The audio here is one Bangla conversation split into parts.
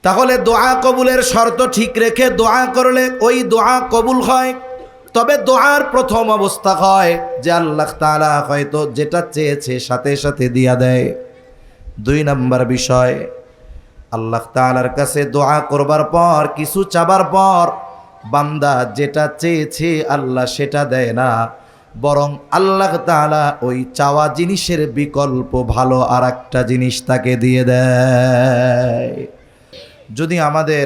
তাহলে দোয়া কবুলের শর্ত ঠিক রেখে দোয়া করলে ওই দোয়া কবুল হয়। তবে দোয়ার প্রথম অবস্থা হয় যে আল্লাহ তাআলা হয়তো যেটা চেয়েছে সাথে সাথে দিয়া দেয়। 2 নম্বর বিষয়, আল্লাহ তাআলার কাছে দোয়া করবার পর, কিছু চাবার পর বান্দা যেটা চেয়েছে আল্লাহ সেটা দেয় না, বরং আল্লাহ তাআলা ওই চাওয়া জিনিসের বিকল্প ভালো আর একটা জিনিস তাকে দিয়ে দেয়। যদি আমাদের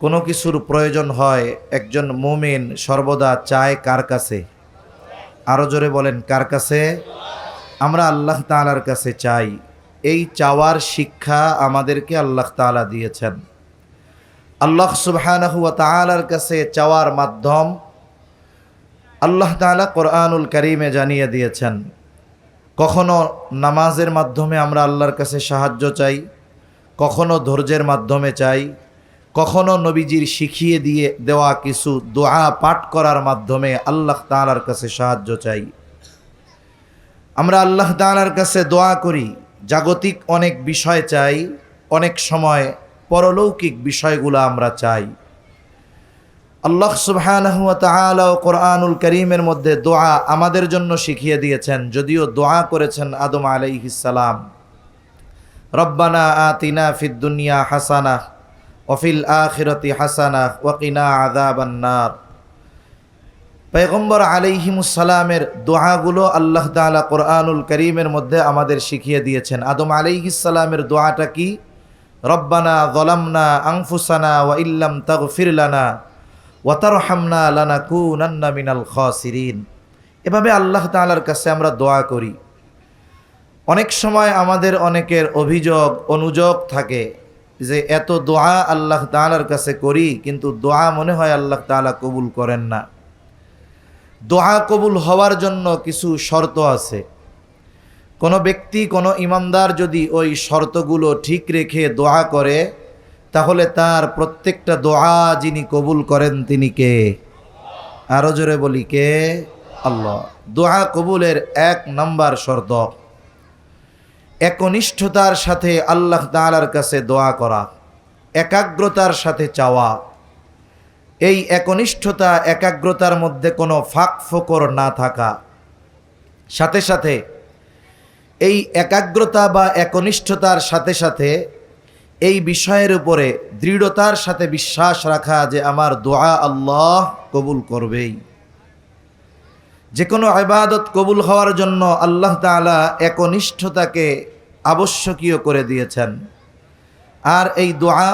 কোনো কিছুর প্রয়োজন হয়, একজন মুমিন সর্বদা চায় কার কাছে? আরো জোরে বলেন, কার কাছে? আমরা আল্লাহ তাআলার কাছে চাই। এই চাওয়ার শিক্ষা আমাদেরকে আল্লাহ তাআলা দিয়েছেন। আল্লাহ সুবহানাহু ওয়া তাআলার কাছে চাওয়ার মাধ্যম আল্লাহ তাআলা কোরআনুল কারীমে জানিয়ে দিয়েছেন। কখনো নামাজের মাধ্যমে আমরা আল্লাহর কাছে সাহায্য চাই, কখনো ধৈর্যের মাধ্যমে চাই, কখনো নবীজির শিখিয়ে দিয়ে দেওয়া কিছু দোয়া পাঠ করার মাধ্যমে আল্লাহ তাআলার কাছে সাহায্য চাই। আমরা আল্লাহ তাআলার কাছে দোয়া করি, জাগতিক অনেক বিষয় চাই, অনেক সময় পরলৌকিক বিষয়গুলো আমরা চাই। আল্লাহ সুবহানাহু ওয়া তাআলা কোরআনুল কারীমের মধ্যে দোয়া আমাদের জন্য শিখিয়ে দিয়েছেন। যদিও দোয়া করেছেন আদম আলাইহিস সালাম, রব্বানা আতিনা ফিদ দুনিয়া হাসানাহ ওয়া ফিল আখিরাতি হাসানাহ ওয়া কিনা আযাবান নার। পয়গম্বর আলাইহিমুস সালামের দোয়াগুলো আল্লাহ তাআলা কোরআনুল কারীমের মধ্যে আমাদের শিখিয়ে দিয়েছেন। আদম আলাইহিস সালামের দোয়াটা কি? রব্বানা যালামনা আনফুসানা ওয়া ইল্লাম তাগফির লানা ওয়া তারহামনা লানাকুনান্না মিনাল খাসিরিন। এভাবে আল্লাহ তাআলার কাছে আমরা দোয়া করি। অনেক সময় আমাদের অনেকের অভিযোগ অনুযোগ থাকে যে এত দোয়া আল্লাহ তাআলার কাছে করি, কিন্তু দোয়া মনে হয় আল্লাহ তাআলা কবুল করেন না। দোয়া কবুল হওয়ার জন্য কিছু শর্ত আছে। কোনো ব্যক্তি, কোনো ইমানদার যদি ওই শর্তগুলো ঠিক রেখে দোয়া করে, তাহলে তার প্রত্যেকটা দোয়া যিনি কবুল করেন তিনি কে? আরো জোরে বলি, কে? আল্লাহ। দোয়া কবুলের 1 নম্বর শর্ত একনিষ্ঠতার সাথে আল্লাহ তাআলার কাছে দোয়া করা, একাগ্রতার সাথে চাওয়া। এই একনিষ্ঠতা, একাগ্রতার মধ্যে কোনো ফাঁক ফোকর না থাকা, সাথে সাথে এই একাগ্রতা বা একনিষ্ঠতার সাথে সাথে এই বিষয়ের উপরে দৃঢ়তার সাথে বিশ্বাস রাখা যে আমার দোয়া আল্লাহ কবুল করবেই। যে কোনো ইবাদত কবুল হওয়ার জন্য আল্লাহ তাআলা একনিষ্ঠতাকে আবশ্যকীয় করে দিয়েছেন। আর এই দোয়া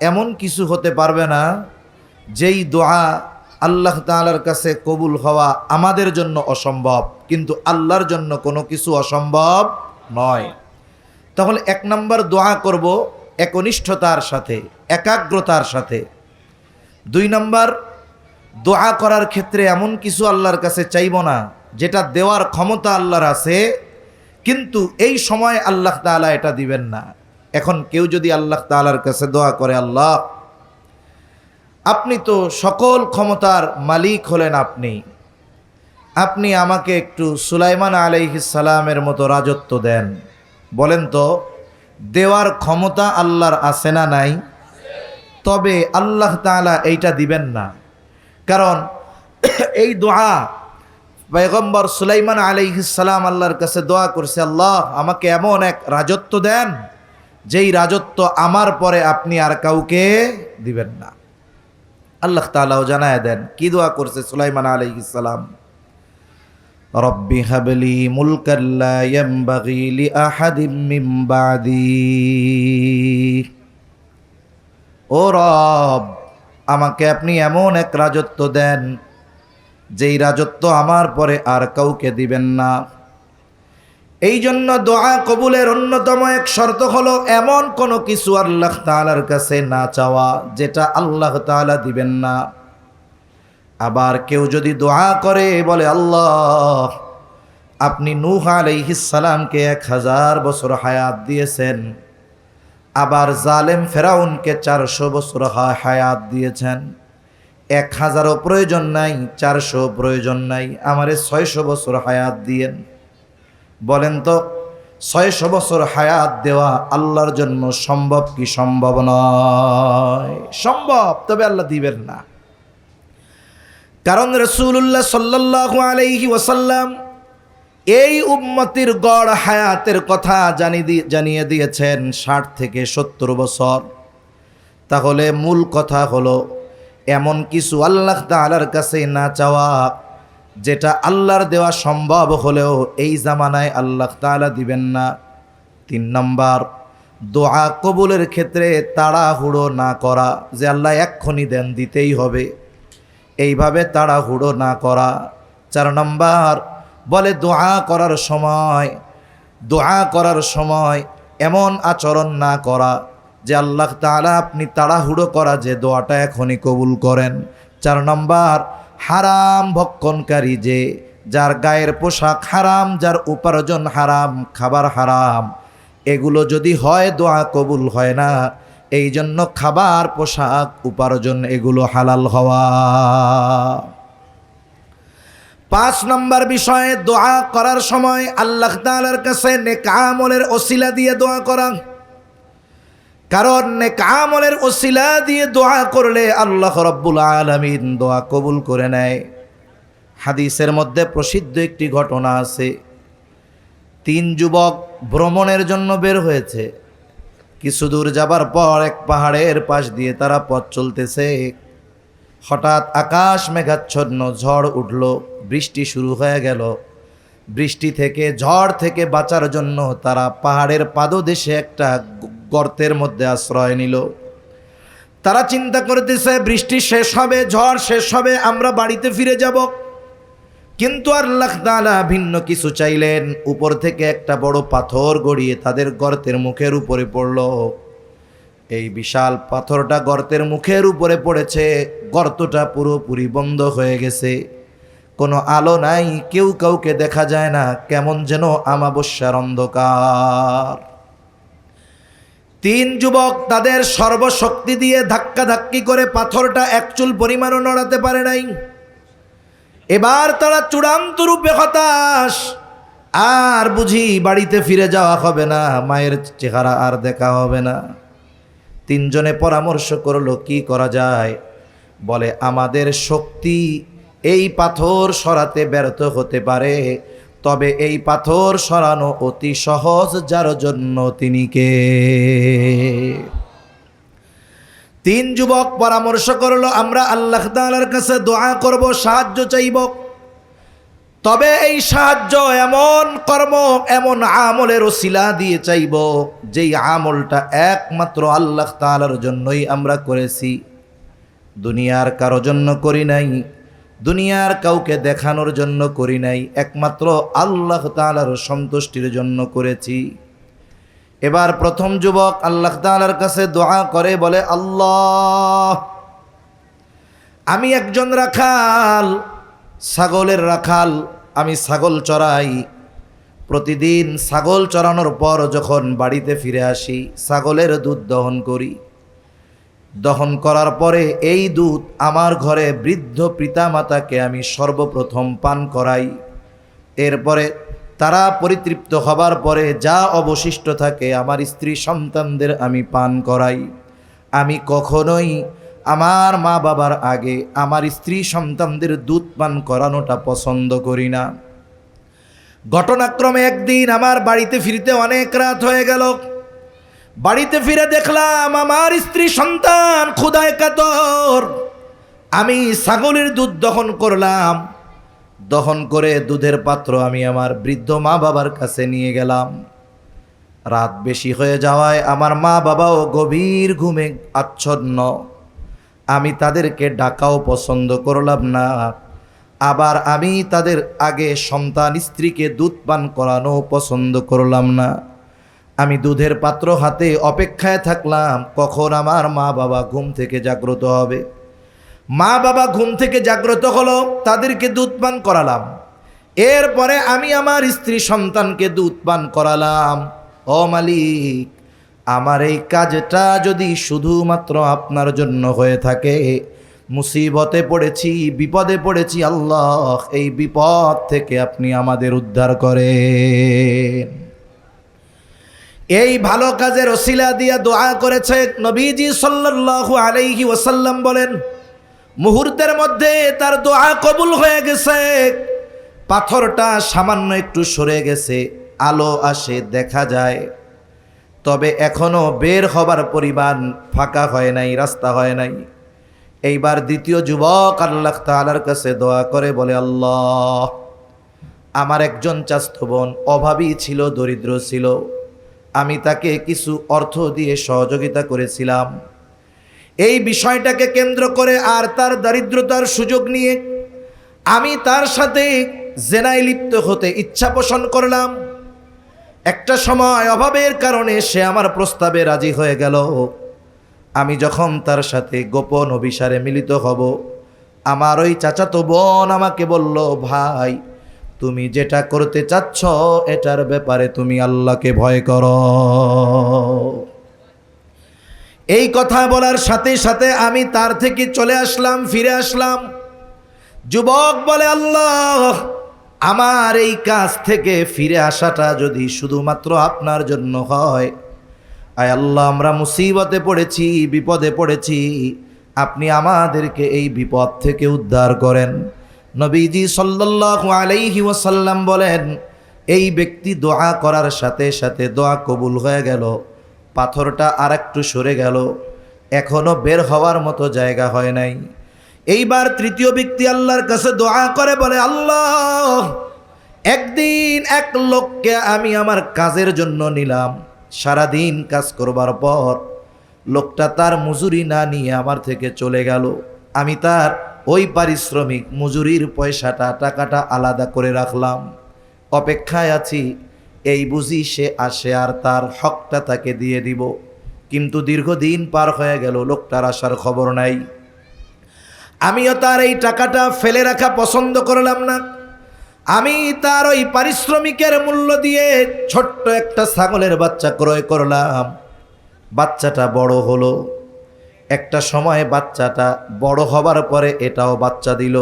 এমন কিছু হতে পারবে না যেই দোয়া আল্লাহ তাআলার কাছে কবুল হওয়া আমাদের জন্য অসম্ভব, কিন্তু আল্লাহর জন্য কোনো কিছু অসম্ভব নয়। তাহলে 1 নম্বর দোয়া করব একনিষ্ঠতার সাথে, একাগ্রতার সাথে। 2 নম্বর, দোয়া করার ক্ষেত্রে এমন কিছু আল্লাহর কাছে চাইব না যেটা দেওয়ার ক্ষমতা আল্লাহর আছে, কিন্তু এই সময় আল্লাহ তাআলা এটা দিবেন না। এখন কেউ যদি আল্লাহ তাআলার কাছে দোয়া করে, আল্লাহ আপনি তো সকল ক্ষমতার মালিক হলেন, আপনি আমাকে একটু সুলাইমান আলাইহিস সালামের মতো রাজত্ব দেন। বলেন তো, দেওয়ার ক্ষমতা আল্লাহর আছে না নাই? তবে আল্লাহ তাআলা এইটা দিবেন না। কারণ এই দোয়া পয়গম্বর সুলাইমান আলাইহিস সালাম আল্লাহর কাছে দোয়া করছে, আল্লাহ আমাকে এমন এক রাজত্ব দেন যেই রাজত্ব আমার পরে আপনি আর কাউকে দিবেন না। আল্লাহ তাআলাও জানায় দেন কি দোয়া করছে সুলাইমান আলাইহিস সালাম, রব্বি হাবলি মুলকান লা ইয়ানবাগি লি আহাদিম মিন বাদি। ও রব, আমাকে আপনি এমন এক রাজত্ব দেন যেই রাজত্ব আমার পরে আর কাউকে দিবেন না। এই জন্য দোয়া কবুলের অন্যতম এক শর্ত হলো এমন কোনো কিছু আল্লাহ তাআলার কাছে না চাওয়া যেটা আল্লাহ তাআলা দিবেন না। আবার কেউ যদি দোয়া করে বলে, আল্লাহ আপনি নূহ আলাইহিস সালামকে 1000 বছর হায়াত দিয়েছেন, আবার জালেম ফেরাউনকে 400 বছর হায়াত দিয়েছেন, 1000ও প্রয়োজন নাই, 400 প্রয়োজন নাই, আমারে 600 বছর হায়াত দিয়েন। বলেন তো 600 বছর হায়াত দেওয়া আল্লাহর জন্য সম্ভব কি সম্ভব নয়? সম্ভব, তবে আল্লাহ দিবেন না। কারণ রাসূলুল্লাহ সাল্লাল্লাহু আলাইহি ওয়াসাল্লাম এই উম্মতির গড় হায়াতের কথা জানিয়ে দিয়েছেন 60 থেকে 70 বছর। তাহলে মূল কথা হলো এমন কিছু আল্লাহ তাআলার কাছে না চাওয়া যেটা আল্লাহর দেওয়া সম্ভব হলেও এই জামানায় আল্লাহ তাআলা দিবেন না। 3 নম্বর, দোয়া কবুলের ক্ষেত্রে তাড়াহুড়ো না করা, যে আল্লাহ এক্ষুনি দেন দিতেই হবে, এইভাবে তাড়াহুড়ো না করা। 4 নম্বর, বলে দোয়া করার সময় এমন আচরণ না করা যে আল্লাহ তাআলা আপনি তাড়াহুড়ো করা যে দোয়াটা এখনই কবুল করেন। 4 নম্বর, হারাম ভক্ষণকারী, যে যার গায়ের পোশাক হারাম, যার উপার্জন হারাম, খাবার হারাম, এগুলো যদি হয় দোয়া কবুল হয় না। এই জন্য খাবার, পোশাক, উপার্জন এগুলো হালাল হওয়া। 5 নম্বর বিষয়ে দোয়া করার সময় আল্লাহ তাআলার কাছে নেক আমলের ওসিলা দিয়ে দোয়া করা। কারণ নেক আমলের ওসিলা দিয়ে দোয়া করলে আল্লাহ রাব্বুল আলামিন দোয়া কবুল করে নেয়। হাদিসের মধ্যে প্রসিদ্ধ একটি ঘটনা আছে। 3 যুবক ভ্রমণের জন্য বের হয়েছে। কিছু দূর যাবার পর এক পাহাড়ের পাশ দিয়ে তারা পথ চলতেছে। হঠাৎ আকাশ মেঘাচ্ছন্ন, ঝড় উঠল, বৃষ্টি শুরু হয়ে গেল। বৃষ্টি থেকে, ঝড় থেকে বাঁচার জন্য তারা পাহাড়ের পাদদেশে একটা গর্তের মধ্যে আশ্রয় নিল। তারা চিন্তা করতেছে বৃষ্টি শেষ হবে, ঝড় শেষ হবে, আমরা বাড়িতে ফিরে যাব। কিন্তু আল্লাহ তাআলা ভিন্ন কিছু চাইলেন। উপর থেকে একটা বড় পাথর গড়িয়ে তাদের গর্তের মুখের উপরে পড়ল। এই বিশাল পাথরটা গর্তের মুখের উপরে পড়েছে। গর্তটা পুরোপুরি বন্ধ হয়ে গেছে, কোনো আলো নাই, কেউ কাউকে দেখা যায় না, কেমন যেন আমাবস্যার অন্ধকার। 3 যুবক তাদের সর্বশক্তি দিয়ে ধাক্কাধাক্কি করে পাথরটা এক চুল পরিমাণও নড়াতে পারে নাই। এবার তারা চূড়ান্ত রূপে হতাশ। আর বুঝি বাড়িতে ফিরে যাওয়া হবে না, মায়ের চেহারা আর দেখা হবে না। 3 জনে পরামর্শ করলো কি করা যায়। বলে আমাদের শক্তি এই পাথর সরাতে ব্যর্থ হতে পারে, তবে এই পাথর সরানো অতি সহজ, যার জন্য তিনি কে। 3 যুবক পরামর্শ করলো আমরা আল্লাহ তাআলার কাছে দোয়া করব, সাহায্য চাইব। তবে এই সাহায্য এমন কর্ম, এমন আমলের ওসিলা দিয়ে চাইব যেই আমলটা একমাত্র আল্লাহ তাআলার জন্যই আমরা করেছি, দুনিয়ার কারো জন্য করি নাই, দুনিয়ার কাউকে দেখানোর জন্য করি নাই, একমাত্র আল্লাহ তাআলার সন্তুষ্টির জন্য করেছি। এবার প্রথম যুবক আল্লাহ তাআলার কাছে দোয়া করে, বলে আল্লাহ, আমি একজন রাখাল, ছাগলের রাখাল, আমি ছাগল চড়াই। প্রতিদিন ছাগল চড়ানোর পর যখন বাড়িতে ফিরে আসি, ছাগলের দুধ দহন করি। দহন করার পরে এই দুধ আমার ঘরে বৃদ্ধ পিতামাতাকে আমি সর্বপ্রথম পান করাই। এরপরে তারা পরিতৃপ্ত হবার পরে যা অবশিষ্ট থাকে আমার স্ত্রী সন্তানদের আমি পান করাই। আমি কখনোই আমার মা বাবার আগে আমার স্ত্রী সন্তানদের দুধ পান করানোটা পছন্দ করি না। ঘটনাক্রমে একদিন আমার বাড়িতে ফিরতে অনেক রাত হয়ে গেল। বাড়িতে ফিরে দেখলাম আমার স্ত্রী সন্তান ক্ষুধায় কাতর। আমি ছাগলের দুধ দহন করলাম। দহন করে দুধের পাত্র আমি আমার বৃদ্ধ মা বাবার কাছে নিয়ে গেলাম। রাত বেশি হয়ে যাওয়ায় আমার মা বাবাও গভীর ঘুমে আচ্ছন্ন। আমি তাদেরকে ডাকাও পছন্দ করলাম না, আবার আমি তাদের আগে সন্তান স্ত্রীকে দুধ পান করানো পছন্দ করলাম না। আমি দুধের পাত্র হাতে অপেক্ষায় থাকলাম কখন আমার মা বাবা ঘুম থেকে জাগ্রত হবে। মা বাবা ঘুম থেকে জাগ্রত হলো, তাদেরকে দুধ পান করালাম। এরপরে আমি আমার স্ত্রী সন্তানকে দুধ পান করালাম। ও মালিক, আমার এই কাজটা যদি শুধুমাত্র আপনার জন্য হয়ে থাকে, মুসিবতে পড়েছি, বিপদে পড়েছি, আল্লাহ এই বিপদ থেকে আপনি আমাদের উদ্ধার করেন। এই ভালো কাজের ওসিলা দিয়া দোয়া করেছে। নবীজি সাল্লাল্লাহু আলাইহি ওয়াসাল্লাম বলেন, মুহূর্তের মধ্যে তার দোয়া কবুল হয়ে গেছে। পাথরটা সামান্য একটু সরে গেছে, আলো আসে, দেখা যায়, তবে এখনো বের হবার পরিমাণ ফাঁকা হয় নাই, রাস্তা হয় নাই। এইবার দ্বিতীয় যুবক আল্লাহ তাআলার কাছে দোয়া করে বলে, আল্লাহ, আমার একজন চাচাতো বোন অভাবী ছিল, দরিদ্র ছিল, আমি তাকে কিছু অর্থ দিয়ে সহযোগিতা করেছিলাম। এই বিষয়টাকে কেন্দ্র করে আর তার দারিদ্রতার সুযোগ নিয়ে আমি তার সাথে জেনায় লিপ্ত হতে ইচ্ছা পোষণ করলাম। একটা সময় অভাবের কারণে সে আমার প্রস্তাবে রাজি হয়ে গেল। আমি যখন তার সাথে গোপন অভিসারে মিলিত হব, আমার ওই চাচাতো বোন আমাকে বলল, ভাই, তুমি যেটা করতে চাচ্ছ এটার ব্যাপারে তুমি আল্লাহকে ভয় করো। এই কথা বলার সাথে সাথে আমি তার থেকে চলে আসলাম, ফিরে আসলাম। যুবক বলে, আল্লাহ, আমার এই কাজ থেকে ফিরে আসাটা যদি শুধুমাত্র আপনার জন্য হয়, আয় আল্লাহ, আমরা মুসিবতে পড়েছি, বিপদে পড়েছি, আপনি আমাদেরকে এই বিপদ থেকে উদ্ধার করেন। নবীজি সাল্লাল্লাহু আলাইহি ওয়াসাল্লাম বলেন, এই ব্যক্তি দোয়া করার সাথে সাথে দোয়া কবুল হয়ে গেল। পাথরটা আর একটু সরে গেল, এখনো বের হওয়ার মতো জায়গা হয় নাই। এইবার তৃতীয় ব্যক্তি আল্লাহর কাছে দোয়া করে বলে, আল্লাহ, একদিন এক লোককে আমি আমার কাজের জন্য নিলাম, সারাদিন কাজ করবার পর লোকটা তার মজুরি না নিয়ে আমার থেকে চলে গেল। আমি তার ওই পারিশ্রমিক মজুরির পয়সাটা, টাকাটা আলাদা করে রাখলাম, অপেক্ষায় আছি, এই বুঝি সে আসে আর তার হকটা তাকে দিয়ে দিব। কিন্তু দীর্ঘদিন পার হয়ে গেল, লোকটার আসার খবর নাই। আমিও তার এই টাকাটা ফেলে রাখা পছন্দ করলাম না। আমি তার ওই পারিশ্রমিকের মূল্য দিয়ে ছোট্ট একটা ছাগলের বাচ্চা ক্রয় করলাম। বাচ্চাটা বড় হলো, একটা সময় বাচ্চাটা বড় হবার পরে এটাও বাচ্চা দিল।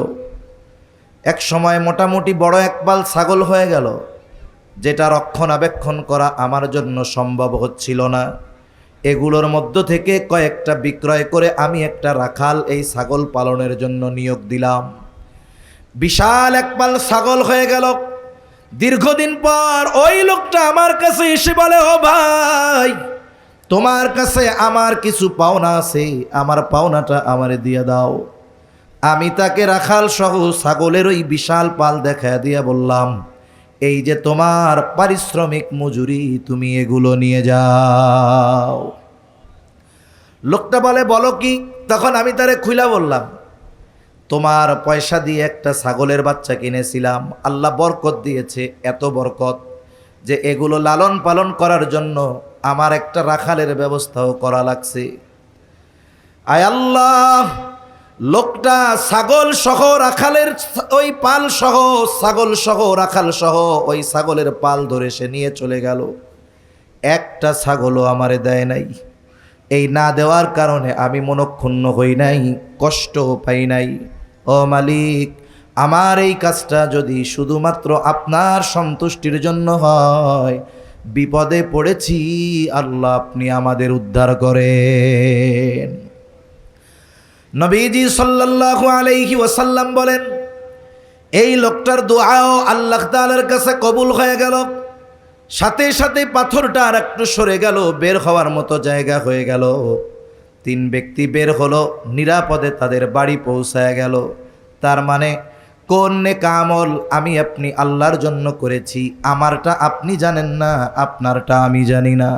এক সময় মোটামুটি বড় একপাল ছাগল হয়ে গেল, যেটা রক্ষণাবেক্ষণ করা আমার জন্য সম্ভব হচ্ছিল না। এগুলোর মধ্য থেকে কয়েকটা বিক্রয় করে আমি একটা রাখাল এই ছাগল পালনের জন্য নিয়োগ দিলাম। বিশাল একপাল ছাগল হয়ে গেল। দীর্ঘদিন পর ওই লোকটা আমার কাছে এসে বলে, ও ভাই, তোমার কাছে আমার কিছু পাওনা আছে, আমার পাওনাটা আমারে দিয়ে দাও। আমি তাকে রাখাল সহ ছাগলের ওই বিশাল পাল দেখা দিয়া বললাম, এই যে তোমার পারিশ্রমিক মজুরি, তুমি এগুলো নিয়ে যাও। লোকটা বলে, বলো কি? তখন আমি তারে খুইলা বললাম, তোমার পয়সা দিয়ে একটা ছাগলের বাচ্চা কিনেছিলাম, আল্লাহ বরকত দিয়েছে, এত বরকত যে এগুলো লালন পালন করার জন্য আমার একটা রাখালের ব্যবস্থাও করা লাগছে। আয় আল্লাহ, লোকটা ছাগল সহ রাখালের ওই পাল সহ, ছাগল সহ রাখাল সহ ওই ছাগলের পাল ধরে সে নিয়ে চলে গেল। একটা ছাগলও আমারে দেয় নাই। এই না দেওয়ার কারণে আমি মনক্ষুণ্ণ হই নাই, কষ্ট পাই নাই। ও মালিক, আমার এই কাজটা যদি শুধুমাত্র আপনার সন্তুষ্টির জন্য হয়, বিপদে পড়েছি, আল্লাহ আপনি আমাদের উদ্ধার করেন। নবীজি সাল্লাল্লাহু আলাইহি ওয়াসাল্লাম বলেন, এই লোকটার দোয়াও আল্লাহ তাআলার কাছে কবুল হয়ে গেল। সাথে সাথে পাথরটা আর একটু সরে গেল, বের হওয়ার মতো জায়গা হয়ে গেল। 3 ব্যক্তি বের হলো, নিরাপদে তাদের বাড়ি পৌঁছায় গেল। তার মানে কোন নেক আমল আমি আপনি আল্লাহর জন্য করেছি, আমারটা আপনি জানেন না, আপনারটা আমি জানি না।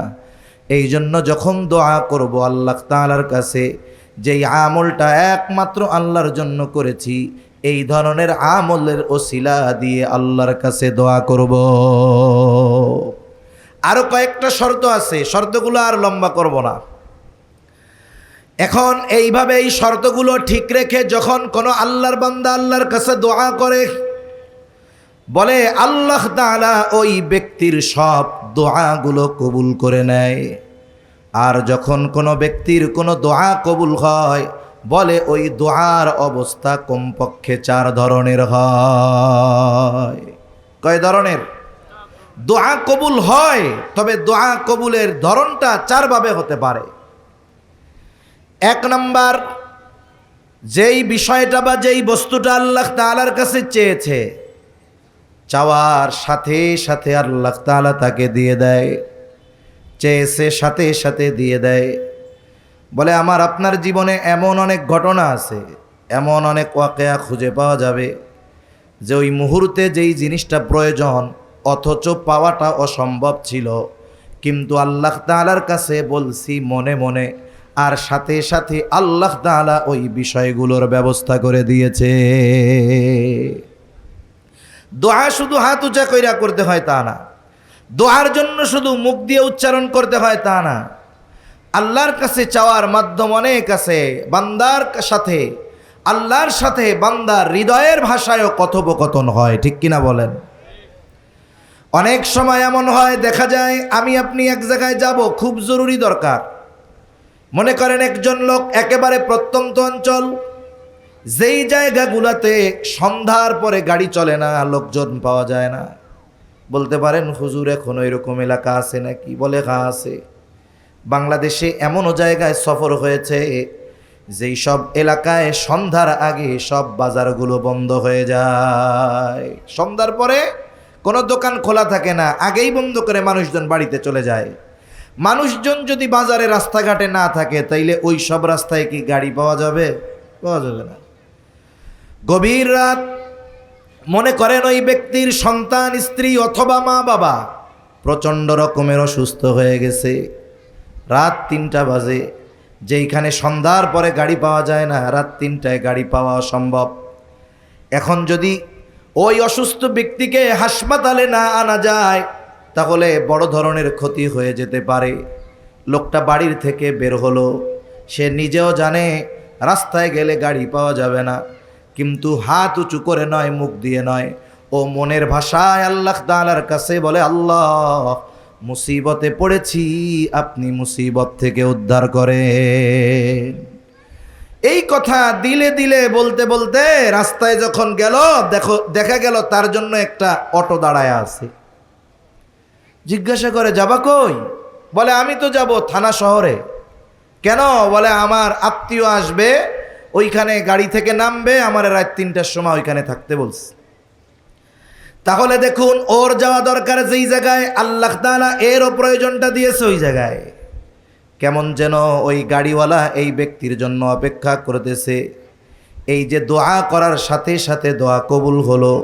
এই জন্য যখন দোয়া করব আল্লাহ তাআলার কাছে, যেই আমলটা একমাত্র আল্লাহর জন্য করেছি, এই ধরনের আমলের ওসিলা দিয়ে আল্লাহর কাছে দোয়া করব। আরো কয়েকটা শর্ত আছে, শর্তগুলো আর লম্বা করব না। এখন এইভাবে এই শর্তগুলো ঠিক রেখে যখন কোনো আল্লাহর বান্দা আল্লাহর কাছে দোয়া করে, বলে আল্লাহ তাআলা ওই ব্যক্তির সব দোয়াগুলো কবুল করে নেয়। আর যখন কোনো ব্যক্তির কোনো দোয়া কবুল হয়, বলে ওই দোয়ার অবস্থা কমপক্ষে 4 ধরনের হয়। কয় ধরনের? দোয়া কবুল হয়, তবে দোয়া কবুলের ধরনটা চারভাবে হতে পারে। এক নাম্বার, যেই বিষয়টা বা যেই বস্তুটা আল্লাহ তাআলার কাছে চেয়েছে, চাওয়ার সাথে সাথে আল্লাহ তাআলা তাকে দিয়ে দেয়, চেয়েছে সাথে সাথে দিয়ে দেয়। বলে আমার আপনার জীবনে এমন অনেক ঘটনা আছে, এমন অনেক ওয়াকিয়া খুঁজে পাওয়া যাবে যে ওই মুহূর্তে যেই জিনিসটা প্রয়োজন অথচ পাওয়াটা অসম্ভব ছিল, কিন্তু আল্লাহ তাআলার কাছে বলছি মনে মনে, আর সাথে সাথে আল্লাহ তাআলা ওই বিষয়গুলোর ব্যবস্থা করে দিয়েছে। দোয়া শুধু হাত উঁচা কইরা করতে হয় তা না, দোয়ার জন্য শুধু মুখ দিয়ে উচ্চারণ করতে হয় তা না। আল্লাহর কাছে চাওয়ার মাধ্যম অনেক আছে। বান্দার সাথে, আল্লাহর সাথে বান্দার হৃদয়ের ভাষায়ও কথোপকথন হয়, ঠিক কিনা বলেন? অনেক সময় এমন হয়, দেখা যায় আমি আপনি এক জায়গায় যাব, খুব জরুরি দরকার। মনে করেন একজন লোক একেবারে প্রত্যন্ত অঞ্চল, যেই জায়গাগুলোতে সন্ধ্যার পরে গাড়ি চলে না, লোকজন পাওয়া যায় না। বলতে পারেন হুজুর এখন এরকম এলাকা আছে নাকি? বলে হ্যাঁ আছে। বাংলাদেশে এমনও জায়গায় সফর হয়েছে যেই সব এলাকায় সন্ধ্যার আগে সব বাজারগুলো বন্ধ হয়ে যায়, সন্ধ্যার পরে কোনো দোকান খোলা থাকে না, আগেই বন্ধ করে মানুষজন বাড়িতে চলে যায়। মানুষজন যদি বাজারে রাস্তাঘাটে না থাকে, তাইলে ওই সব রাস্তায় কি গাড়ি পাওয়া যাবে? পাওয়া যাবে না। গভীর রাত, মনে করেন ওই ব্যক্তির সন্তান, স্ত্রী অথবা মা বাবা প্রচণ্ড রকমের অসুস্থ হয়ে গেছে, রাত ৩টা বাজে, যেইখানে সন্ধ্যার পরে গাড়ি পাওয়া যায় না, রাত ৩টায় গাড়ি পাওয়া অসম্ভব। এখন যদি ওই অসুস্থ ব্যক্তিকে হাসপাতালে না আনা যায়, তাহলে বড় ধরনের ক্ষতি হয়ে যেতে পারে। লোকটা বাড়ির থেকে বের হলো, সে নিজেও জানে রাস্তায় গেলে গাড়ি পাওয়া যাবে না, কিন্তু হাত উঁচু করে নয়, মুখ দিয়ে নয়, ও মনের ভাষায় আল্লাহ তাআলার কাছে বলে, আল্লাহ মুসিবতে পড়েছি, আপনি মুসিবত থেকে উদ্ধার করেন। এই কথা দিলে দিলে বলতে বলতে রাস্তায় যখন গেল, দেখা গেল তার জন্য একটা অটো দাঁড়ায় আছে। জিজ্ঞাসা করে যাবা কই? বলে আমি তো যাব থানা শহরে। কেন? বলে আমার আত্মীয় আসবে, ওইখানে গাড়ি থেকে নামবে, আমার রাত ৩টার সময় ওইখানে থাকতে বলছে। তাহলে দেখুন, ওর যাওয়া দরকার যেই জায়গায়, আল্লাহ তাআলা এরও প্রয়োজনটা দিয়েছে ওই জায়গায়। কেমন যেন ওই গাড়িওয়ালা এই ব্যক্তির জন্য অপেক্ষা করতেছে। এই যে দোয়া করার সাথে সাথে দোয়া কবুল হলো,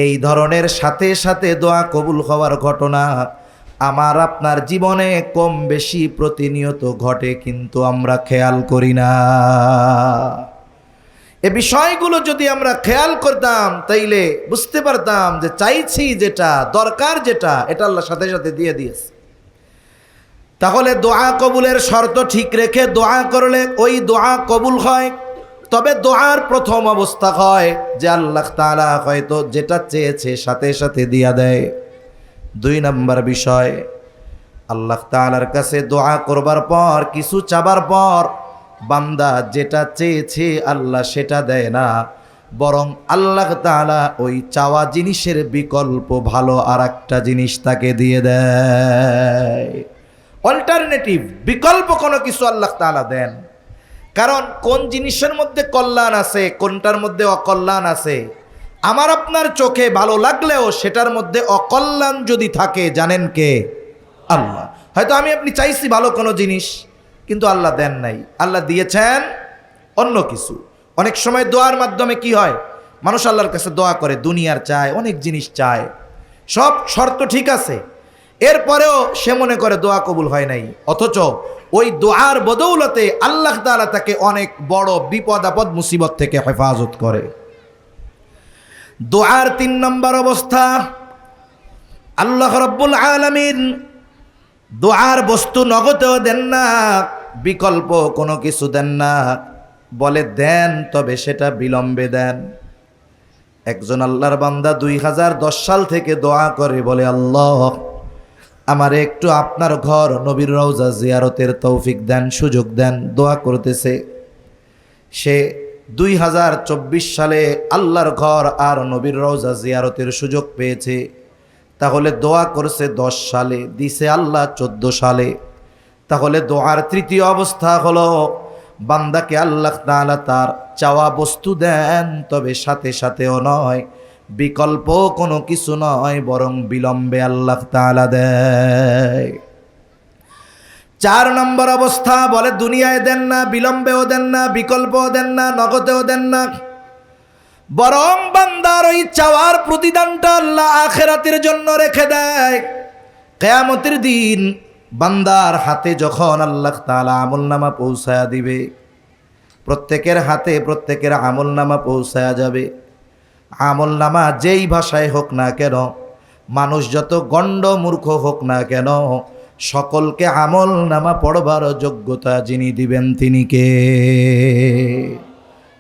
এই ধরনের সাথে সাথে দোয়া কবুল হওয়ার ঘটনা আমার আপনার জীবনে কম বেশি প্রতিনিয়ত ঘটে, কিন্তু আমরা খেয়াল করি না। এ বিষয়গুলো যদি আমরা খেয়াল করতাম, তাইলে বুঝতে পারতাম যে চাইছি যেটা, দরকার যেটা, এটা আল্লাহ সাথে সাথে দিয়ে দিয়েছে। তাহলে দোয়া কবুলের শর্ত ঠিক রেখে দোয়া করলে ওই দোয়া কবুল হয়, তবে দোয়ার প্রথম অবস্থা হয় যে আল্লাহ তাআলা হয়তো যেটা চেয়েছে সাথে সাথে দিয়া দেয়। ২ নম্বর বিষয়, আল্লাহ তাআলার কাছে দোয়া করবার পর, কিছু চাবার পর বান্দা যেটা চেয়েছে আল্লাহ সেটা দেয় না, বরং আল্লাহ তাআলা ওই চাওয়া জিনিসের বিকল্প ভালো আর একটা জিনিস তাকে দিয়ে দেয়। অল্টারনেটিভ, বিকল্প কোনো কিছু আল্লাহ তাআলা দেন। কারণ কোন জিনিসের মধ্যে কল্যাণ আছে, কোনটার মধ্যে অকল্যাণ আছে, আমার আপনার চোখে ভালো লাগলেও সেটার মধ্যে অকল্যাণ যদি থাকে, জানেন কে? আল্লাহ। হয়তো আমি আপনি চাইছি ভালো কোনো জিনিস, কিন্তু আল্লাহ দেন নাই, আল্লাহ দিয়েছেন অন্য কিছু। অনেক সময় দোয়ার মাধ্যমে কি হয়, মানুষ আল্লাহর কাছে দোয়া করে, দুনিয়ার চায়, অনেক জিনিস চায়, সব শর্ত ঠিক আছে, এরপরেও সে মনে করে দোয়া কবুল হয় নাই, অথচ ওই দোয়ার বদৌলতে আল্লাহ তাআলা তাকে অনেক বড় বিপদ আপদ মুসিবত থেকে হেফাজত করে। দোয়ার ৩ নম্বর অবস্থা, আল্লাহ রাব্বুল আলামিন দোয়ার বস্তু নগদেও দেন না, বিকল্প কোনো কিছু দেন না, বলে দেন তবে সেটা বিলম্বে দেন। একজন আল্লাহর বান্দা ২০১০ সাল থেকে দোয়া করে, বলে আল্লাহ আমারে একটু আপনার ঘর নবীর রওজা জিয়ারতের তৌফিক দেন, সুযোগ দেন। দোয়া করতেছে, সে ২০২৪ সালে আল্লাহর ঘর আর নবীর রওজা জিয়ারতের সুযোগ পেয়েছে। তাহলে দোয়া করছে 10 সালে, দিছে আল্লাহ 14 সালে। তাহলে দোয়ার তৃতীয় অবস্থা হলো বান্দাকে আল্লাহ তাআলা তার চাওয়া বস্তু দেন, তবে সাথে সাথেও নয়, বিকল্প কোনো কিছু নয়, বরং বিলম্বে আল্লাহ তাআলা দেয়। 4 নম্বর অবস্থা বলে দুনিয়ায় দেন না, বিলম্বেও দেন না, বিকল্পও দেন না, নগদেও দেন না, বরং বান্দার ওই চাওয়ার প্রতিদানটা আল্লাহ আখিরাতের জন্য রেখে দেয়। কিয়ামতের দিন বান্দার হাতে যখন আল্লাহ তাআলা আমলনামা পৌঁছায়া দিবে, প্রত্যেকের হাতে প্রত্যেকের আমলনামা পৌঁছায়া যাবে। আমলনামা যেই ভাষায় হোক না কেন, মানুষ যত গণ্ড মূর্খ হোক না কেন, সকলকে আমলনামা পড়বার যোগ্যতা যিনি দিবেন তিনি কে?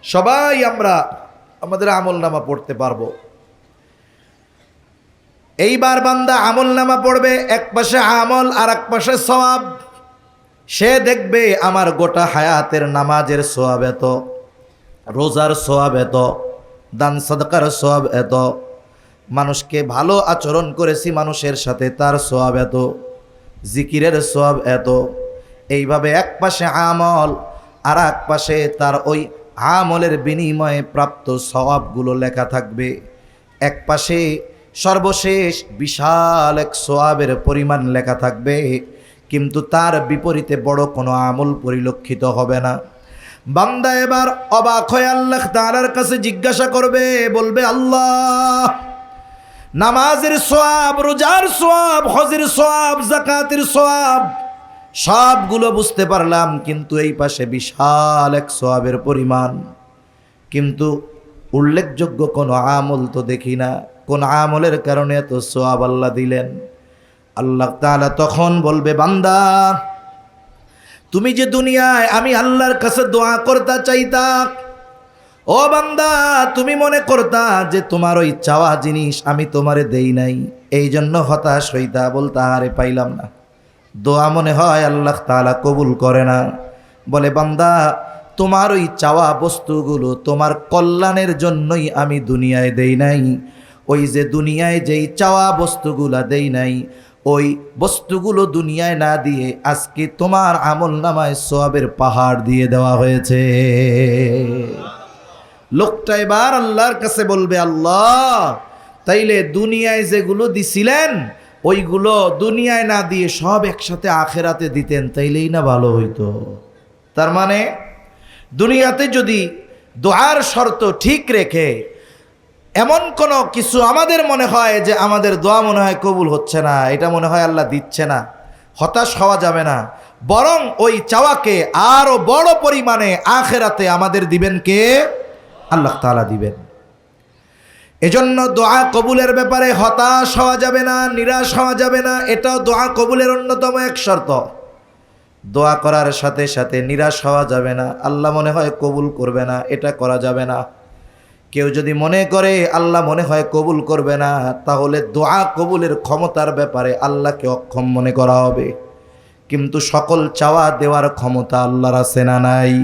সবাই আমরা আমাদের আমলনামা পড়তে পারবো। এইবার বান্দা আমলনামা পড়বে, এক পাশে আমল আর এক পাশে সওয়াব। সে দেখবে আমার গোটা হায়াতের নামাজের সওয়াব এত, রোজার সওয়াব এত, দান সাদকার সওয়াব এত, মানুষকে ভালো আচরণ করেছি মানুষের সাথে তার সওয়াব এত, জিকিরের সওয়াব এত। এইভাবে এক পাশে আমল আর এক পাশে তার ওই আমলের বিনিময়ে প্রাপ্ত সওয়াবগুলো লেখা থাকবে। এক পাশে সর্বশেষ বিশাল এক সওয়াবের পরিমাণ লেখা থাকবে, কিন্তু তার বিপরীতে বড় কোনো আমল পরিলক্ষিত হবে না। বান্দা এবার অবাক হয়ে আল্লাহ তাআলার কাছে জিজ্ঞাসা করবে, বলবে আল্লাহ, নামাজের সওয়াব, রোজার সওয়াব, হজের সওয়াব, যাকাতের সওয়াব সবগুলো বুঝতে পারলাম, কিন্তু এই পাশে বিশাল এক সওয়াবের পরিমাণ, কিন্তু উল্লেখযোগ্য কোনো আমল তো দেখি না। কোন আমলের কারণে এত সওয়াব আল্লাহ দিলেন? আল্লাহ তাআলা তখন বলবে, বান্দা, তুমি যে দুনিয়ায় আমি আল্লাহর কাছে দোয়া করতে চাইতা, ও বান্দা, তুমি মনে করতা যে তোমার ওই চাওয়া জিনিস আমি তোমারে দেই নাই, এই জন্য হতাশ হইতা, বলতা আরে পাইলাম না। দোয়া মনে হয় আল্লাহ তাআলা কবুল করে না। বলে, বান্দা, তোমার ওই চাওয়া বস্তুগুলো তোমার কল্যাণের জন্যই আমি দুনিয়ায় দেই নাই। ওই যে দুনিয়ায় যেই চাওয়া বস্তুগুলা দেই নাই, ওই বস্তুগুলো দুনিয়ায় না দিয়ে আজকে তোমার আমলনামায় সওয়াবের পাহাড় দিয়ে দেওয়া হয়েছে। লোকটা এবার আল্লাহর কাছে বলবে, আল্লাহ, তাইলে দুনিয়ায় যেগুলো দিছিলেন ওইগুলো দুনিয়ায় না দিয়ে সব একসাথে আখেরাতে দিতেন, তাইলেই না ভালো হইতো। তার মানে দুনিয়াতে যদি দোয়ার শর্ত ঠিক রেখে এমন কোনো কিছু আমাদের মনে হয় যে আমাদের দোয়া মনে হয় কবুল হচ্ছে না, এটা মনে হয় আল্লাহ দিচ্ছে না, হতাশ হওয়া যাবে না, বরং ওই চাওয়াকে আরো বড় পরিমাণে আখেরাতে আমাদের দিবেন কে? আল্লাহ তাআলা দিবেন। এজন্য দোয়া কবুলের ব্যাপারে হতাশ হওয়া যাবে না, নিরাশ হওয়া যাবে না। এটাও দোয়া কবুলের অন্যতম এক শর্ত। দোয়া করার সাথে সাথে নিরাশ হওয়া যাবে না, আল্লাহ মনে হয় কবুল করবে না, এটা করা যাবে না। কেউ যদি মনে করে আল্লাহ মনে হয় কবুল করবে না, তাহলে দোয়া কবুলের ক্ষমতার ব্যাপারে আল্লাহকে অক্ষম মনে করা হবে। কিন্তু সকল চাওয়া দেওয়ার ক্ষমতা আল্লাহর আছে না নাই?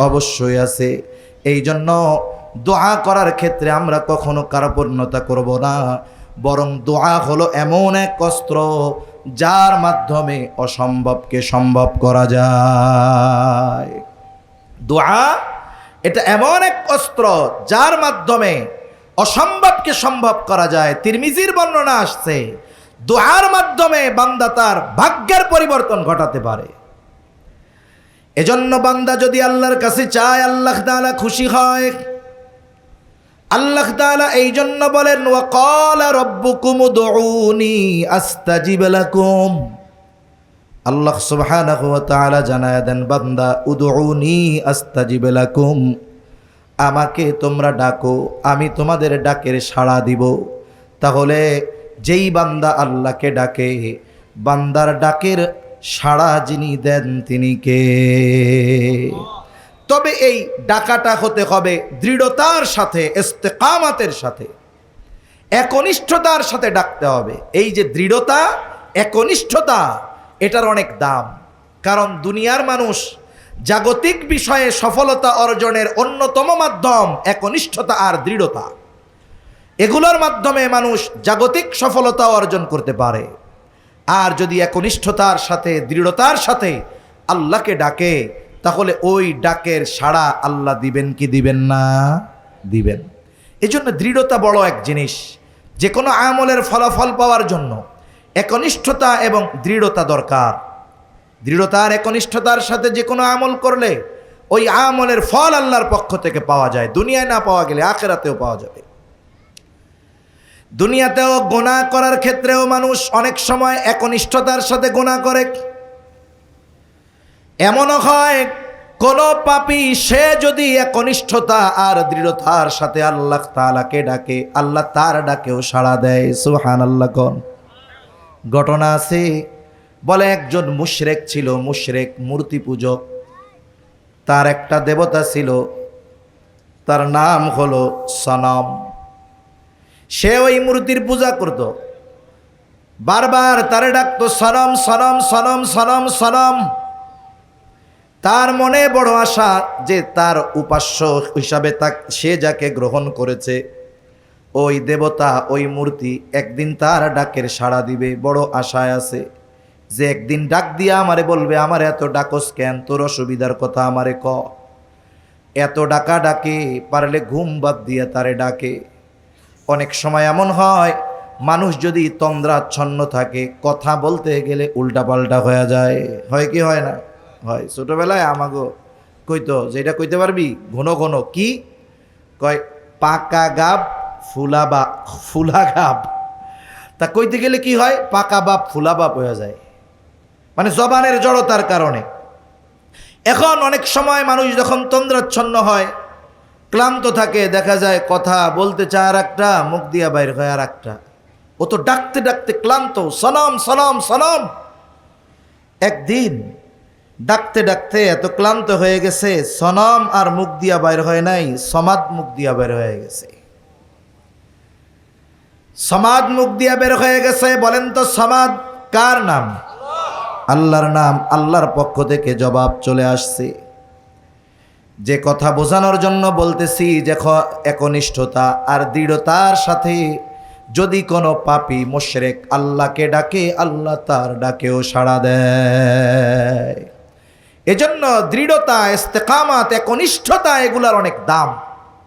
অবশ্যই আছে। এই জন্য দোয়া করার ক্ষেত্রে আমরা কখনো কার্পণ্যতা করব না, বরং দোয়া হলো এমন এক অস্ত্র যার মাধ্যমে অসম্ভবকে সম্ভব করা যায়। দোয়া এটা এমন এক অস্ত্র যার মাধ্যমে অসম্ভবকে সম্ভব করা যায়। তিরমিজির বর্ণনা আসছে, দোয়ার মাধ্যমে বান্দা তার ভাগ্যের পরিবর্তন ঘটাতে পারে। এজন্য বান্দা যদি আল্লাহর কাছে চায়, আল্লাহ তাআলা খুশি হয়। আল্লাহ তাআলা এই জন্য বলেন, ওয়া ক্বালা রাব্বুকুম উদউনি আস্তাজিব লাকুম। আল্লাহ সুবহানাহু ওয়া তাআলা জানায় দেন, বান্দা, উদউনি আস্তাজিব লাকুম, আমাকে তোমরা ডাকো, আমি তোমাদের ডাকের সাড়া দিব। তাহলে যেই বান্দা আল্লাহকে ডাকে, বান্দার ডাকের সাড়া যিনি দেন তিনি কে? তবে এই ডাকাটা হতে হবে দৃঢ়তার সাথে, ইস্তেকামাতের সাথে, একনিষ্ঠতার সাথে ডাকতে হবে। এই যে দৃঢ়তা, একনিষ্ঠতা, এটার অনেক দাম। কারণ দুনিয়ার মানুষ জাগতিক বিষয়ে সফলতা অর্জনের অন্যতম মাধ্যম একনিষ্ঠতা আর দৃঢ়তা। এগুলোর মাধ্যমে মানুষ জাগতিক সফলতা অর্জন করতে পারে। আর যদি একনিষ্ঠতার সাথে দৃঢ়তার সাথে আল্লাহকে ডাকে, তাহলে ওই ডাকের সাড়া আল্লাহ দিবেন কি দিবেন না? দিবেন। এজন্য দৃঢ়তা বড় এক জিনিস। যে কোনো আমলের ফলাফল পাওয়ার জন্য একনিষ্ঠতা এবং দৃঢ়তা দরকার। দৃঢ়তা আর একনিষ্ঠতার সাথে যে কোনো আমল করলে ওই আমলের ফল আল্লাহর পক্ষ থেকে পাওয়া যায়। দুনিয়ায় না পাওয়া গেলে আখিরাতেও পাওয়া যাবে। দুনিয়াতেও গুনাহ করার ক্ষেত্রেও মানুষ অনেক সময় একনিষ্ঠতার সাথে গুনাহ করে। এমনও হয় কোন পাপী সে যদি একনিষ্ঠতা আর দৃঢ়তার সাথে আল্লাহ তাআলাকে ডাকে, আল্লাহ তার ডাকেও সাড়া দেয়। সুবহানাল্লাহ কোন। ঘটনা আছে, বলে একজন মুশরিক ছিল, মুশরিক মূর্তি পূজক। তার একটা দেবতা ছিল, তার নাম হলো সনম। সে ওই মূর্তির পূজা করত, বারবার তারে ডাকতো সনম সনম সনম সনম সনম। তার মনে বড় আশা যে তার উপাস্য হিসাবে সে যাকে গ্রহণ করেছে ওই দেবতা, ওই মূর্তি একদিন তার ডাকের সাড়া দিবে। বড় আশায় আছে যে একদিন ডাক দিয়া আমারে বলবে, আমার এত ডাকস কেন, তোর অসুবিধার কথা আমারে ক। এত ডাকা ডাকে, পারলে ঘুম বাদ দিয়া তারে ডাকে। অনেক সময় এমন হয় মানুষ যদি তন্দ্রাচ্ছন্ন থাকে, কথা বলতে গেলে উল্টাপাল্টা হয়ে যায়। হয় কি হয় না? হয়। ছোটবেলায় আমাগো কইতো, যেটা কইতে পারবি ঘন ঘন কি কয়, পাকা গাব ফুলা গাব। তা কইতে গেলে কি হয়, পাকা বাপ ফুলা বাপ হয়ে যায়, মানে জবানের জড়তার কারণে। এখন অনেক সময় মানুষ যখন তন্দ্রাচ্ছন্ন হয়, ক্লান্ত থাকে, দেখা যায় কথা বলতে চায় আর একটা, মুখ দিয়া বাইর হয় আর একটা। ও তো ডাকতে ডাকতে ক্লান্ত, সনম সনম সনম। একদিন ডাকতে ডাকতে এত ক্লান্ত হয়ে গেছে, সনম আর মুখ দিয়া বাইর হয় নাই, সমাদ মুখ দিয়া বের হয়ে গেছে। সমাদ মুখ দিয়া বের হয়ে গেছে। বলেন তো সমাদ কার নাম? আল্লাহর নাম। আল্লাহর পক্ষ থেকে জবাব চলে আসছে। যে কথা বোঝানোর জন্য বলতেছি, যে একনিষ্ঠতা আর দৃঢ়তার সাথে যদি কোনো পাপী মুশরিক আল্লাহকে ডাকে, আল্লাহ তার ডাকেও সাড়া দেয়। এজন্য দৃঢ়তা, ইস্তেকামাত, একনিষ্ঠতা এগুলার অনেক দাম।